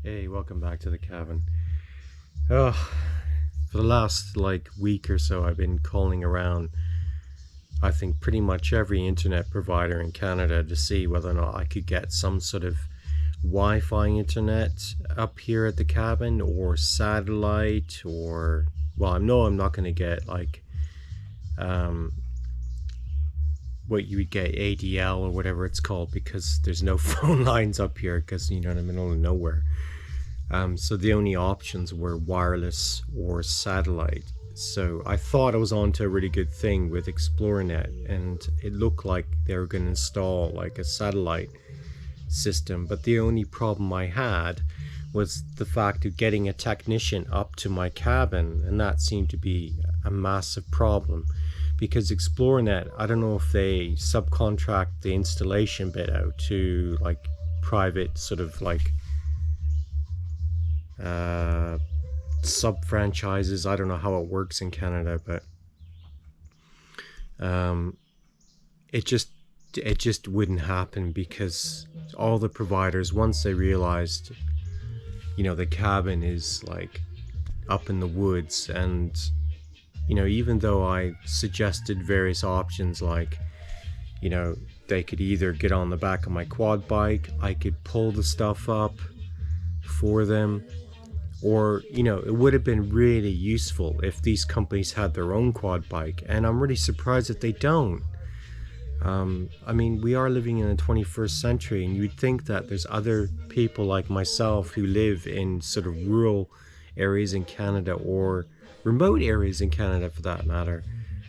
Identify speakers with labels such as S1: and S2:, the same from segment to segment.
S1: Hey, welcome back to the cabin. Oh, for the last week or so, I've been calling around, I think pretty much every internet provider in Canada to see whether or not I could get some sort of Wi-Fi internet up here at the cabin, or satellite, or, well, I know I'm not going to get um, what you would get, ADL or whatever it's called, because there's no phone lines up here, because in the middle of nowhere. So the only options were wireless or satellite. So I thought I was onto a really good thing with ExloreNet, and it looked like they were going to install a satellite system. But the only problem I had was the fact of getting a technician up to my cabin, and that seemed to be a massive problem because ExloreNet, I don't know if they subcontract the installation bit out to private sort of sub franchises. I don't know how it works in Canada, but it just wouldn't happen, because all the providers, once they realized the cabin is up in the woods, and even though I suggested various options, they could either get on the back of my quad bike, I could pull the stuff up for them, or it would have been really useful if these companies had their own quad bike, and I'm really surprised that they don't. I mean, we are living in the 21st century, and you'd think that there's other people like myself who live in sort of rural areas in Canada, or remote areas in Canada for that matter,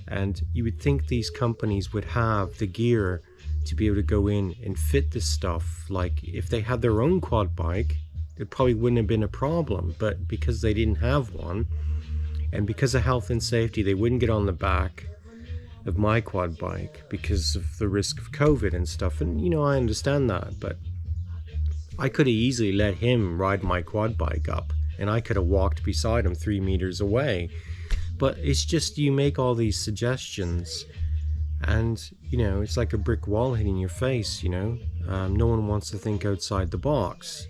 S1: and you would think these companies would have the gear to be able to go in and fit this stuff. If they had their own quad bike, it probably wouldn't have been a problem, but because they didn't have one, and because of health and safety, they wouldn't get on the back of my quad bike because of the risk of COVID and stuff. And I understand that, but I could have easily let him ride my quad bike up, and I could have walked beside him 3 meters away. But it's just, you make all these suggestions, and it's like a brick wall hitting your face. No one wants to think outside the box.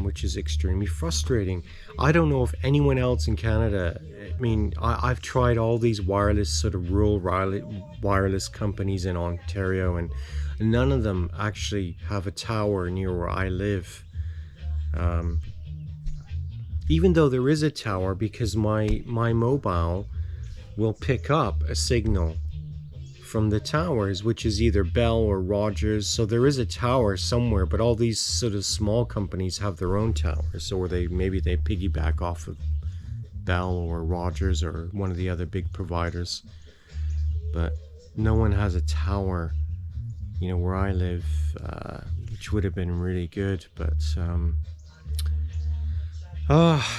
S1: Which is extremely frustrating. I don't know if anyone else in Canada, I mean, I've tried all these wireless, sort of rural wireless companies in Ontario, and none of them actually have a tower near where I live. Even though there is a tower, because my mobile will pick up a signal from the towers, which is either Bell or Rogers. So there is a tower somewhere, but all these sort of small companies have their own towers, or maybe they piggyback off of Bell or Rogers or one of the other big providers. But no one has a tower where I live, which would have been really good. But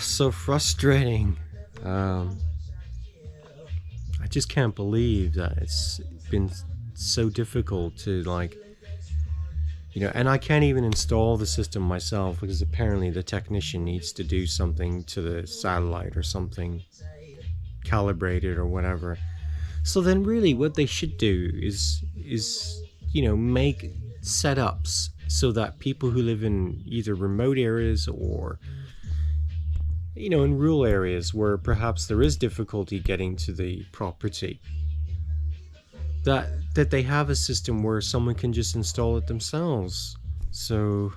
S1: so frustrating. I just can't believe that it's been so difficult to and I can't even install the system myself, because apparently the technician needs to do something to the satellite or something, calibrated or whatever. So then really what they should do is make setups so that people who live in either remote areas or in rural areas where perhaps there is difficulty getting to the property, that they have a system where someone can just install it themselves. So,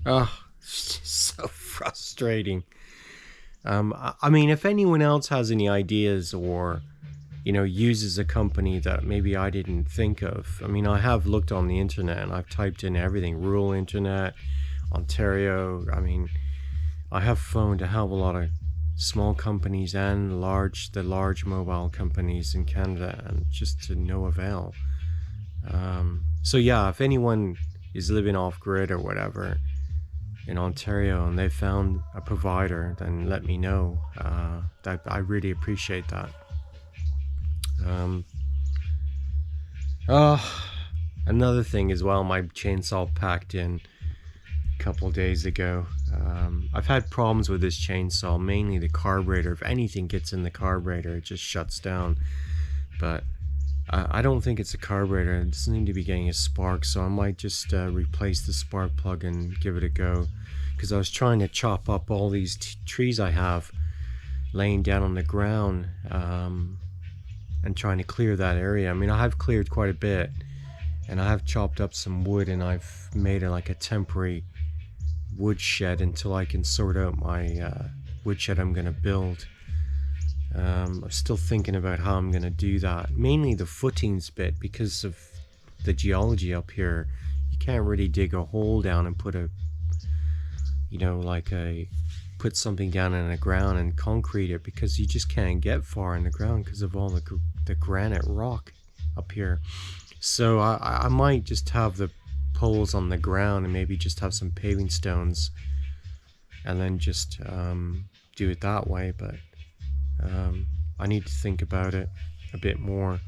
S1: it's just so frustrating. I mean, if anyone else has any ideas, or uses a company that maybe I didn't think of. I mean, I have looked on the internet, and I've typed in everything: rural internet, Ontario. I mean, I have phoned a hell of a lot of small companies and the large mobile companies in Canada, and just to no avail. So yeah, if anyone is living off grid or whatever in Ontario and they found a provider, then let me know. That I really appreciate that. Another thing as well, my chainsaw packed in a couple days ago. I've had problems with this chainsaw, mainly the carburetor. If anything gets in the carburetor, it just shuts down. But I don't think it's a carburetor. It doesn't seem to be getting a spark, so I might just replace the spark plug and give it a go. because I was trying to chop up all these trees I have laying down on the ground, and trying to clear that area. I mean, I have cleared quite a bit, and I have chopped up some wood, and I've made it like a temporary wood shed until I can sort out my wood shed I'm going to build. I'm still thinking about how I'm going to do that. Mainly the footings bit, because of the geology up here. You can't really dig a hole down and put a, you know, like put something down in the ground and concrete it, because you just can't get far in the ground because of all the granite rock up here. So I might just have the poles on the ground and maybe just have some paving stones and then just do it that way. But I need to think about it a bit more.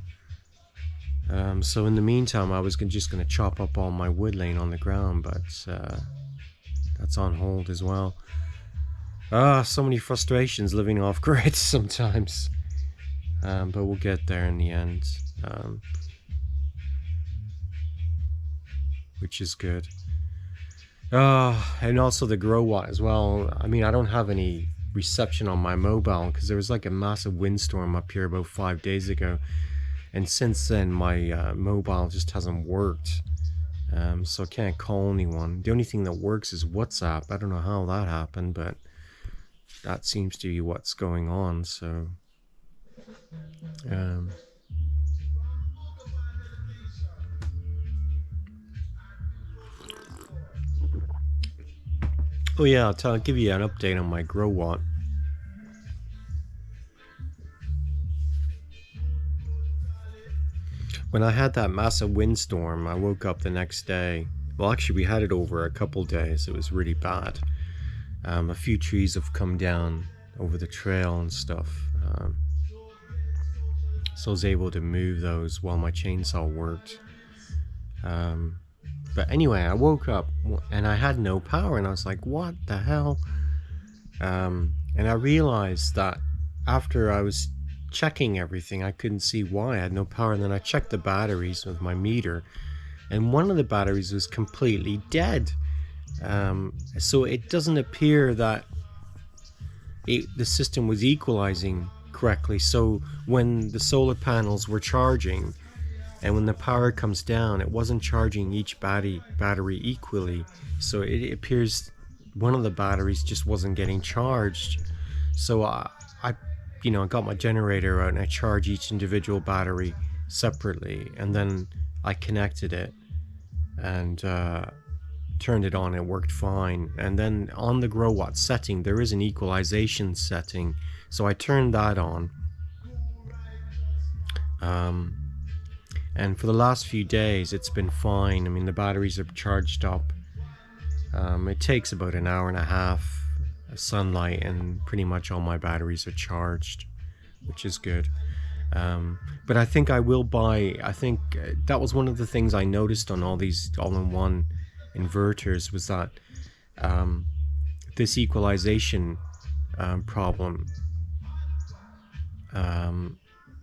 S1: So in the meantime, I was just going to chop up all my wood laying on the ground, but that's on hold as well. So many frustrations living off grid sometimes, but we'll get there in the end, which is good. And also the grow watt as well. I mean, I don't have any reception on my mobile because there was like a massive windstorm up here about 5 days ago, and since then my mobile just hasn't worked, so I can't call anyone. The only thing that works is WhatsApp. I don't know how that happened, but that seems to be what's going on. So oh yeah, I'll give you an update on my grow watt. When I had that massive windstorm, I woke up the next day. Well, actually, we had it over a couple days. It was really bad. A few trees have come down over the trail and stuff. So I was able to move those while my chainsaw worked. But anyway, I woke up and I had no power, and I was like, what the hell? And I realized that after I was checking everything, I couldn't see why I had no power. And then I checked the batteries with my meter, and one of the batteries was completely dead. So it doesn't appear that the system was equalizing correctly. So when the solar panels were charging, and when the power comes down, it wasn't charging each battery equally. So it appears one of the batteries just wasn't getting charged. So I got my generator out and I charged each individual battery separately, and then I connected it and turned it on. It worked fine. And then on the grow watt setting, there is an equalization setting, so I turned that on. And for the last few days, it's been fine. I mean, the batteries are charged up. It takes about an hour and a half of sunlight, and pretty much all my batteries are charged, which is good. But I think I will buy, that was one of the things I noticed on all these all-in-one inverters, was that this equalization problem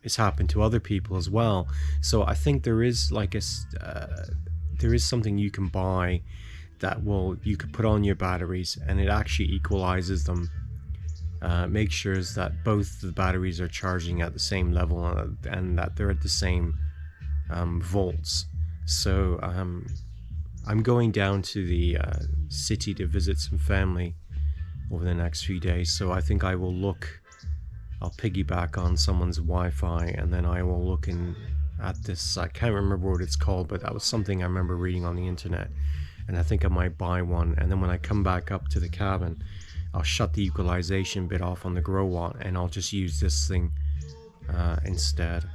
S1: has happened to other people as well. So I think there is like there is something you can buy that you could put on your batteries, and it actually equalizes them. Make sure that both the batteries are charging at the same level, and that they're at the same volts. So I'm going down to the city to visit some family over the next few days, so I think I'll piggyback on someone's Wi-Fi, and then I will look at this. I can't remember what it's called, but that was something I remember reading on the internet, and I think I might buy one. And then when I come back up to the cabin, I'll shut the equalization bit off on the grow watt, and I'll just use this thing instead.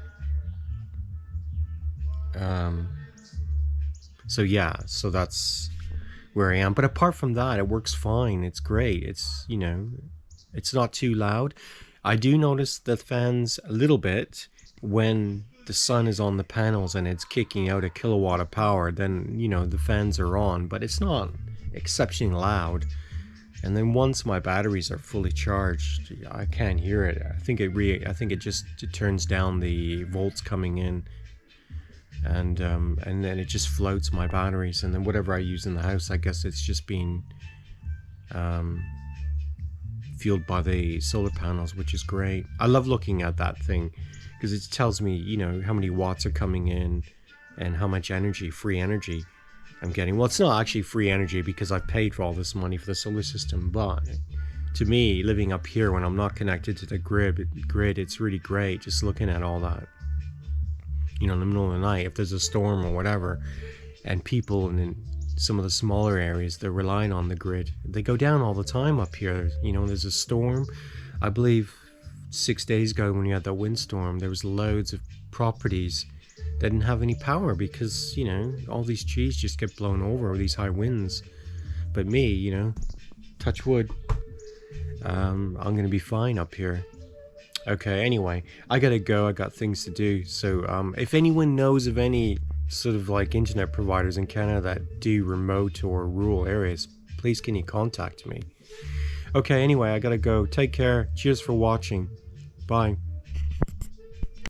S1: So yeah, so that's where I am. But apart from that, it works fine. It's great. It's, it's not too loud. I do notice the fans a little bit when the sun is on the panels and it's kicking out a kilowatt of power. Then the fans are on, but it's not exceptionally loud. And then once my batteries are fully charged, I can't hear it. I think it just turns down the volts coming in, and then it just floats my batteries. And then whatever I use in the house, I guess it's just being fueled by the solar panels, which is great. I love looking at that thing because it tells me, you know, how many watts are coming in and how much energy, free energy I'm getting. Well, it's not actually free energy because I paid for all this money for the solar system, but to me, living up here when I'm not connected to the grid, it's really great just looking at all that. You know, in the middle of the night, if there's a storm or whatever, and people in some of the smaller areas, they're relying on the grid. They go down all the time up here. You know, there's a storm. I believe 6 days ago when you had that windstorm, there was loads of properties that didn't have any power because, you know, all these trees just get blown over with these high winds. But me, you know, touch wood, I'm gonna be fine up here. Okay, anyway, I gotta go. I got things to do. So if anyone knows of any sort of like internet providers in Canada that do remote or rural areas, please can you contact me? Okay, anyway, I gotta go. Take care. Cheers for watching. Bye.